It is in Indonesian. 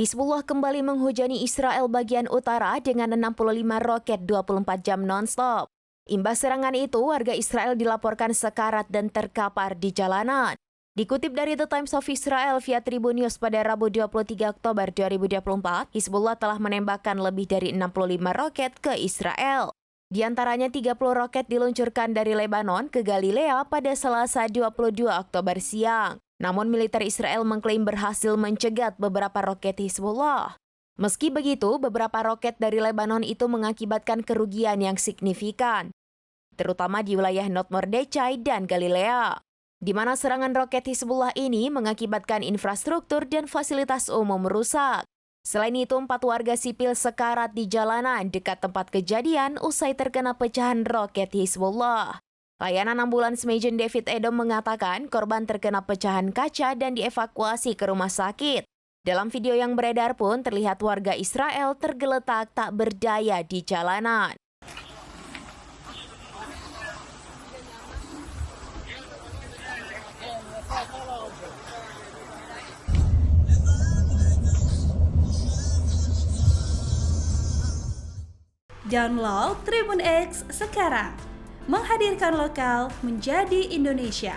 Hizbullah kembali menghujani Israel bagian utara dengan 65 roket 24 jam non-stop. Imbas serangan itu, warga Israel dilaporkan sekarat dan terkapar di jalanan. Dikutip dari The Times of Israel via Tribun News pada Rabu 23 Oktober 2024, Hizbullah telah menembakkan lebih dari 65 roket ke Israel. Di antaranya 30 roket diluncurkan dari Lebanon ke Galilea pada Selasa 22 Oktober siang. Namun militer Israel mengklaim berhasil mencegat beberapa roket Hizbullah. Meski begitu, beberapa roket dari Lebanon itu mengakibatkan kerugian yang signifikan, terutama di wilayah Not Mordechai dan Galilea, di mana serangan roket Hizbullah ini mengakibatkan infrastruktur dan fasilitas umum rusak. Selain itu, 4 warga sipil sekarat di jalanan dekat tempat kejadian usai terkena pecahan roket Hizbullah. Layanan ambulans Majen David Edom mengatakan korban terkena pecahan kaca dan dievakuasi ke rumah sakit. Dalam video yang beredar pun terlihat warga Israel tergeletak tak berdaya di jalanan. Download Tribun X sekarang, menghadirkan lokal menjadi Indonesia.